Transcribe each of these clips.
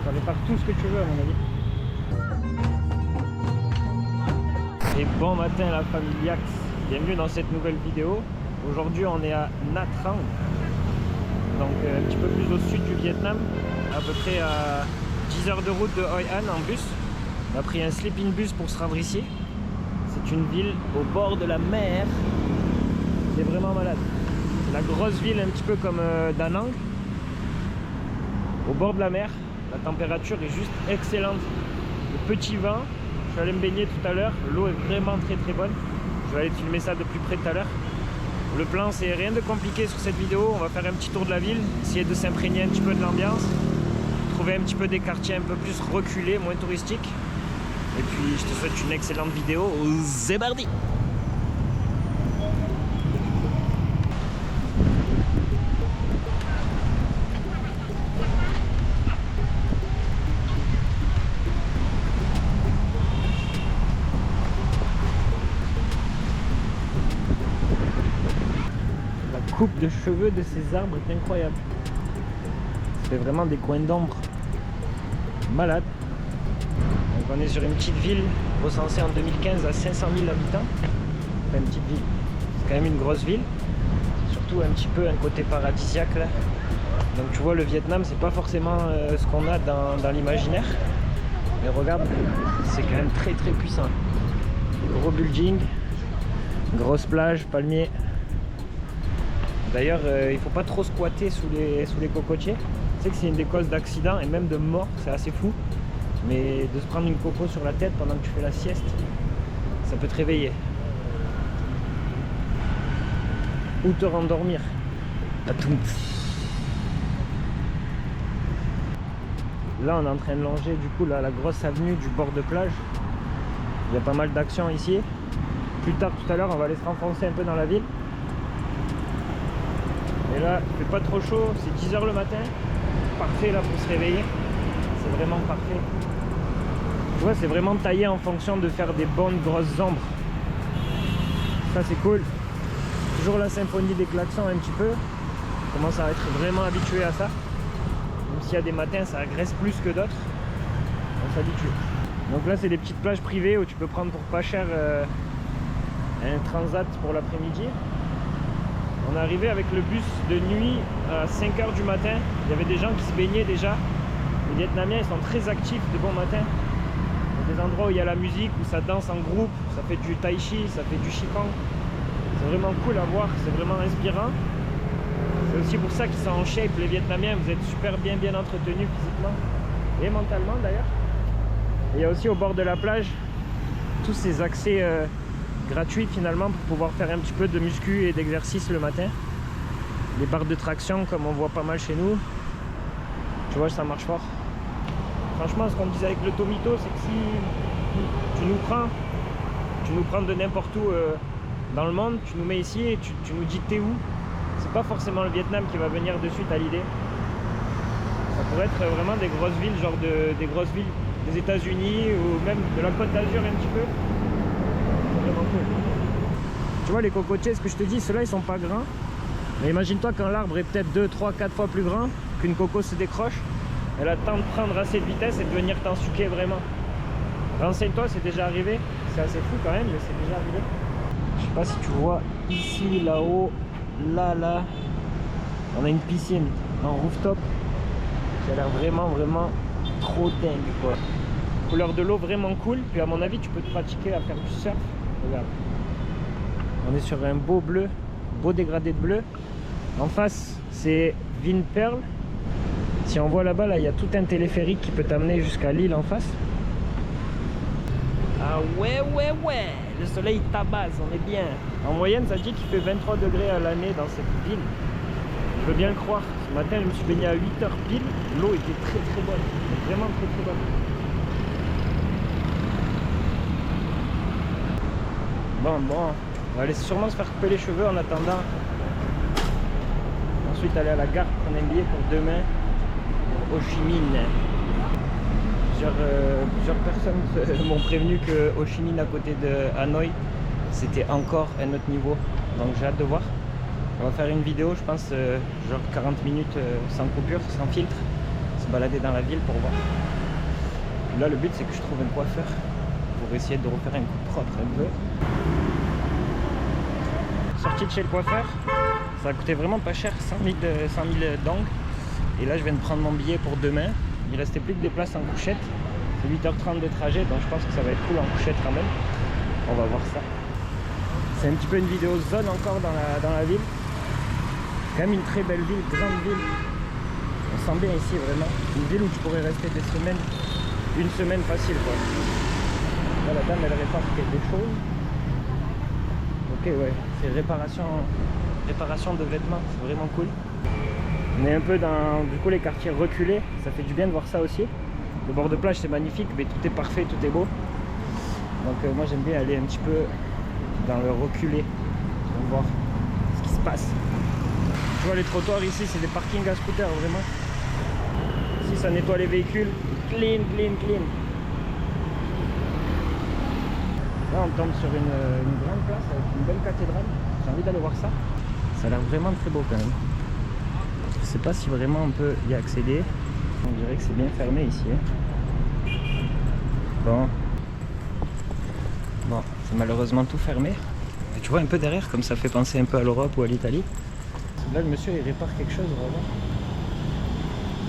Ça va faire tout ce que tu veux à mon avis. Et bon matin la famille Yax, bienvenue dans cette nouvelle vidéo. Aujourd'hui on est à Nha Trang, donc un petit peu plus au sud du Vietnam, à peu près à 10 heures de route de Hoi An en bus. On a pris un sleeping bus pour se rendre ici. C'est une ville au bord de la mer, c'est vraiment malade. C'est la grosse ville un petit peu comme Da Nang, au bord de la mer. La température est juste excellente, le petit vent. Je suis allé me baigner tout à l'heure, l'eau est vraiment très bonne. Je vais aller te filmer ça de plus près tout à l'heure. Le plan, c'est rien de compliqué sur cette vidéo. On va faire un petit tour de la ville, essayer de s'imprégner un petit peu de l'ambiance, trouver un petit peu des quartiers un peu plus reculés, moins touristiques. Et puis je te souhaite une excellente vidéo. C'est parti! La coupe de cheveux de ces arbres est incroyable. C'est vraiment des coins d'ombre malades. Donc on est sur une petite ville recensée en 2015 à 500 000 habitants. Enfin, une petite ville, c'est quand même une grosse ville. Surtout un petit peu un côté paradisiaque là. Donc tu vois, le Vietnam, c'est pas forcément ce qu'on a dans l'imaginaire. Mais regarde, c'est quand même très puissant. Gros building, grosse plage, palmiers. D'ailleurs, il faut pas trop squatter sous les cocotiers. Tu sais que c'est une des causes d'accidents et même de mort, c'est assez fou. Mais de se prendre une coco sur la tête pendant que tu fais la sieste, ça peut te réveiller. Ou te rendormir. Là, on est en train de longer du coup la grosse avenue du bord de plage. Il y a pas mal d'actions ici. Plus tard, tout à l'heure, on va aller se renfoncer un peu dans la ville. Et là, il fait pas trop chaud, c'est 10 h le matin. Parfait là pour se réveiller. C'est vraiment parfait. Tu vois, c'est vraiment taillé en fonction de faire des bonnes grosses ombres. Ça c'est cool. Toujours la symphonie des klaxons un petit peu. Je commence à être vraiment habitué à ça. Même s'il y a des matins ça agresse plus que d'autres, on s'habitue. Donc là c'est des petites plages privées où tu peux prendre pour pas cher un transat pour l'après-midi. On est arrivé avec le bus de nuit à 5 h du matin. Il y avait des gens qui se baignaient déjà. Les Vietnamiens ils sont très actifs de bon matin. Il y a des endroits où il y a la musique, où ça danse en groupe, ça fait du tai chi, ça fait du qigong. C'est vraiment cool à voir, c'est vraiment inspirant. C'est aussi pour ça qu'ils sont en shape, les Vietnamiens. Vous êtes super bien entretenus physiquement et mentalement d'ailleurs. Et il y a aussi au bord de la plage tous ces accès gratuits finalement pour pouvoir faire un petit peu de muscu et d'exercice le matin. Les barres de traction comme on voit pas mal chez nous. Tu vois, ça marche fort. Franchement, ce qu'on disait avec le Tomito, c'est que si tu nous prends de n'importe où dans le monde, tu nous mets ici et tu nous dis t'es où, c'est pas forcément le Vietnam qui va venir de suite à l'idée. Ça pourrait être vraiment des grosses villes, genre des grosses villes des États-Unis ou même de la Côte d'Azur un petit peu. C'est vraiment cool. Tu vois les cocotiers, ce que je te dis, ceux-là ils sont pas grands. Mais imagine-toi quand l'arbre est peut-être 2, 3, 4 fois plus grand, qu'une coco se décroche. Elle a le temps de prendre assez de vitesse et de venir t'ensuquer vraiment. Renseigne-toi, c'est déjà arrivé. C'est assez fou quand même, mais c'est déjà arrivé. Je sais pas si tu vois ici, là-haut, là, on a une piscine en rooftop qui a l'air vraiment trop dingue quoi. Couleur de l'eau vraiment cool. Puis à mon avis, tu peux te pratiquer à faire du surf. Regarde. On est sur un beau bleu, beau dégradé de bleu. En face, c'est Vinpearl. Si on voit là-bas, là, il y a tout un téléphérique qui peut t'amener jusqu'à l'île en face. Ah ouais, le soleil tabasse, on est bien. En moyenne, ça dit qu'il fait 23 degrés à l'année dans cette ville. Je veux bien le croire. Ce matin, je me suis baigné à 8 h pile. L'eau était très bonne. Vraiment très bonne. Bon, on va aller sûrement se faire couper les cheveux en attendant. Ensuite, aller à la gare, prendre un billet pour demain. Ho Chi Minh. Plusieurs personnes m'ont prévenu que Ho Chi Minh à côté de Hanoï c'était encore un autre niveau, donc j'ai hâte de voir. On va faire une vidéo, je pense, genre 40 minutes sans coupure, sans filtre, se balader dans la ville pour voir. Là, le but, c'est que je trouve un coiffeur pour essayer de refaire un coup propre un peu. Sortie de chez le coiffeur, ça a coûté vraiment pas cher, 100 000 d'ongles. Et là, je viens de prendre mon billet pour demain. Il restait plus que des places en couchette. C'est 8h30 de trajet, donc je pense que ça va être cool en couchette quand même. On va voir ça. C'est un petit peu une vidéo zone encore dans la ville. Quand même une très belle ville, grande ville. On sent bien ici vraiment. Une ville où tu pourrais rester des semaines, une semaine facile quoi. Là, la dame elle répare quelque chose. Ok ouais, c'est réparation de vêtements, c'est vraiment cool. On est un peu dans du coup les quartiers reculés, ça fait du bien de voir ça aussi. Le bord de plage c'est magnifique, mais tout est parfait, tout est beau. Donc moi j'aime bien aller un petit peu dans le reculé pour voir ce qui se passe. Tu vois les trottoirs ici c'est des parkings à scooters vraiment. Ici ça nettoie les véhicules, clean. Là on tombe sur une grande place avec une belle cathédrale. J'ai envie d'aller voir ça. Ça a l'air vraiment très beau quand même. Je sais pas si vraiment on peut y accéder. On dirait que c'est bien fermé ici. Bon, c'est malheureusement tout fermé. Et tu vois un peu derrière comme ça fait penser un peu à l'Europe ou à l'Italie. Là le monsieur il répare quelque chose vraiment.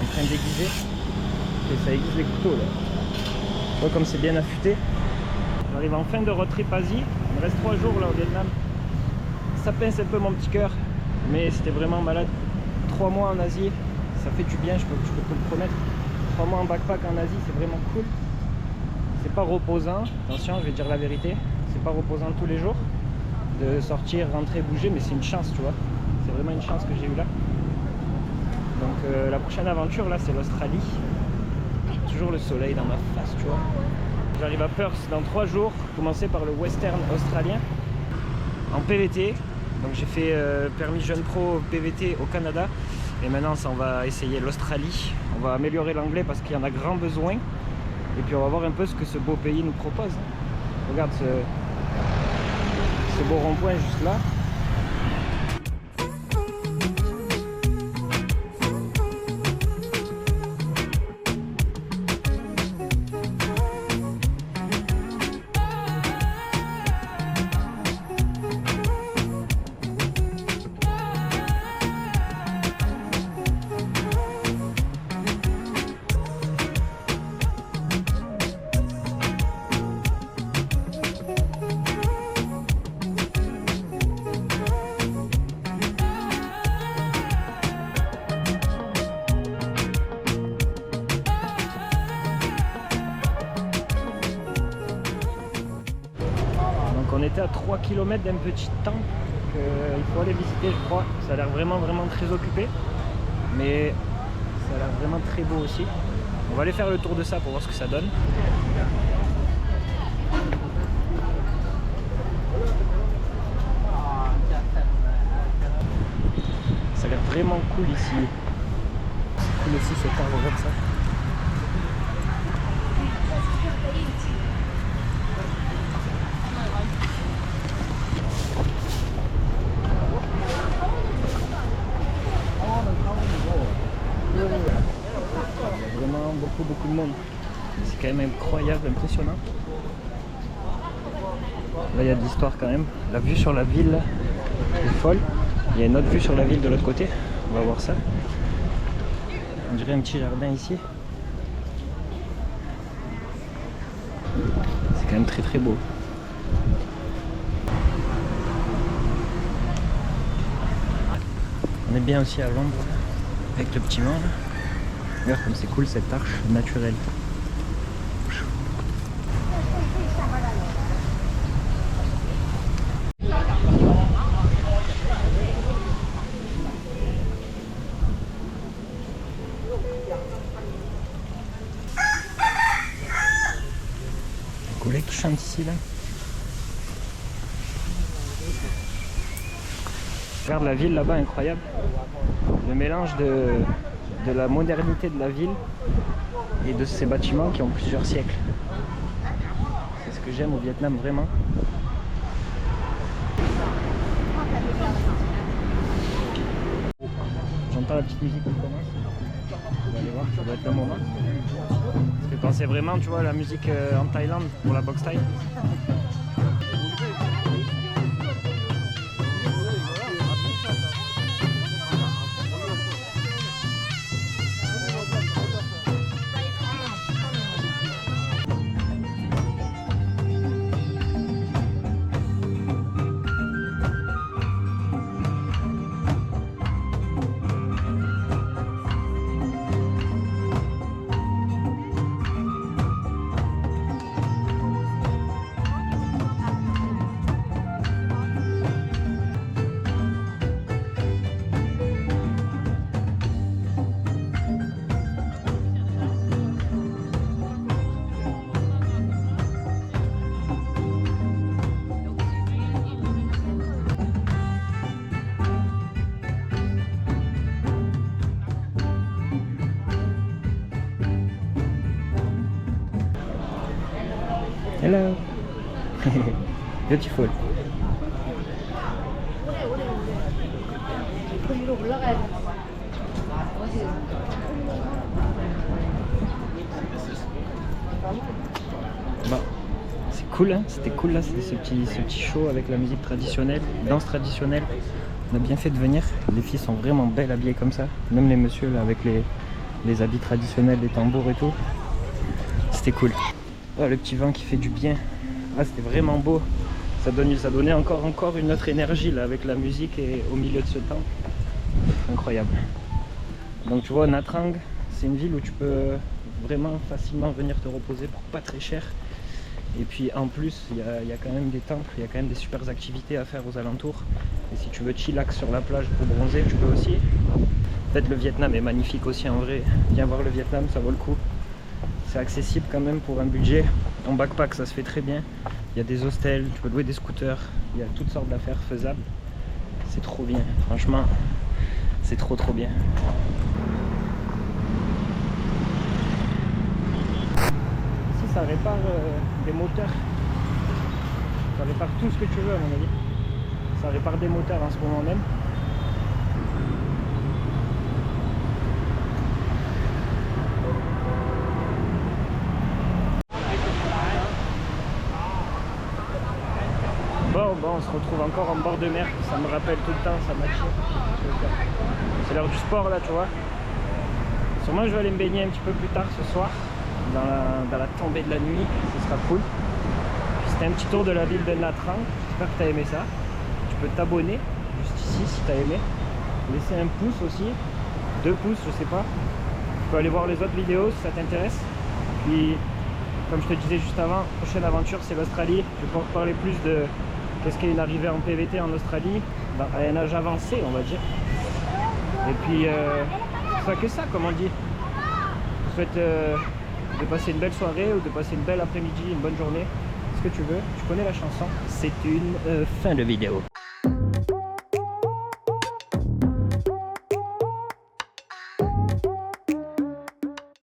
En train d'aiguiser. Et ça aiguise les couteaux là. Tu vois comme c'est bien affûté. J'arrive en fin de road trip Asie. Il me reste 3 jours là au Vietnam. Ça pince un peu mon petit cœur. Mais c'était vraiment malade. 3 mois en Asie, ça fait du bien, je peux te le promettre. 3 mois en backpack en Asie, c'est vraiment cool. C'est pas reposant, attention, je vais dire la vérité. C'est pas reposant tous les jours de sortir, rentrer, bouger, mais c'est une chance, tu vois. C'est vraiment une chance que j'ai eue là. Donc la prochaine aventure là, c'est l'Australie. Toujours le soleil dans ma face, tu vois. J'arrive à Perth dans 3 jours, commencer par le western australien en PVT. Donc j'ai fait permis jeune pro PVT au Canada et maintenant on va essayer l'Australie. On va améliorer l'anglais parce qu'il y en a grand besoin et puis on va voir un peu ce que ce beau pays nous propose. Regarde ce beau rond-point juste là. On était à 3 km d'un petit temple qu'il faut aller visiter je crois. Ça a l'air vraiment très occupé. Mais ça a l'air vraiment très beau aussi. On va aller faire le tour de ça pour voir ce que ça donne. Ça a l'air vraiment cool ici. C'est cool aussi cet arbre comme ça. Vraiment beaucoup de monde. C'est quand même incroyable, impressionnant. Là il y a de l'histoire quand même. La vue sur la ville est folle. Il y a une autre vue sur la ville de l'autre côté. On va voir ça. On dirait un petit jardin ici. C'est quand même très beau. On est bien aussi à l'ombre avec le petit vent là. Regarde comme c'est cool cette arche naturelle. Les collègues qui chantent ici là. Regarde la ville là-bas, incroyable. Le mélange de la modernité de la ville et de ces bâtiments qui ont plusieurs siècles. C'est ce que j'aime au Vietnam vraiment. T'entends la petite musique qui commence. On va aller voir, ça doit être le moment. Ça fait penser vraiment, tu vois, à la musique en Thaïlande pour la boxe thaï. Hello. Beautiful. Bon, c'est cool, hein, c'était cool là, c'était ce petit show avec la musique traditionnelle, danse traditionnelle. On a bien fait de venir. Les filles sont vraiment belles habillées comme ça, même les messieurs là avec les habits traditionnels, les tambours et tout. C'était cool. Oh, le petit vent qui fait du bien. Ah, c'était vraiment beau. Ça donnait encore une autre énergie là avec la musique et au milieu de ce temps. Incroyable. Donc tu vois, Nha Trang, c'est une ville où tu peux vraiment facilement venir te reposer pour pas très cher. Et puis en plus, il y a quand même des temples, il y a quand même des super activités à faire aux alentours. Et si tu veux chillax sur la plage pour bronzer, tu peux aussi. En fait, le Vietnam est magnifique aussi en vrai. Viens voir le Vietnam, ça vaut le coup. C'est accessible quand même pour un budget. En backpack, ça se fait très bien. Il y a des hostels, tu peux louer des scooters. Il y a toutes sortes d'affaires faisables. C'est trop bien. Franchement, c'est trop bien. Ici, ça répare des moteurs. Ça répare tout ce que tu veux à mon avis. Ça répare des moteurs en ce moment même. Bon, on se retrouve encore en bord de mer, ça me rappelle tout le temps, ça m'attire. C'est l'heure du sport là, tu vois. Sûrement je vais aller me baigner un petit peu plus tard ce soir, dans la tombée de la nuit, ce sera cool. C'était un petit tour de la ville de Nha Trang, j'espère que tu as aimé ça. Tu peux t'abonner juste ici si tu as aimé. Laisser un pouce aussi, 2 pouces, je sais pas. Tu peux aller voir les autres vidéos si ça t'intéresse. Puis, comme je te disais juste avant, prochaine aventure c'est l'Australie. Je vais pouvoir parler plus de qu'est-ce qu'est une arrivée en PVT en Australie, à un âge avancé on va dire. Et puis, ça que ça comme on dit. Je souhaite de passer une belle soirée ou de passer une belle après-midi, une bonne journée. Ce que tu veux, tu connais la chanson. C'est une fin de vidéo.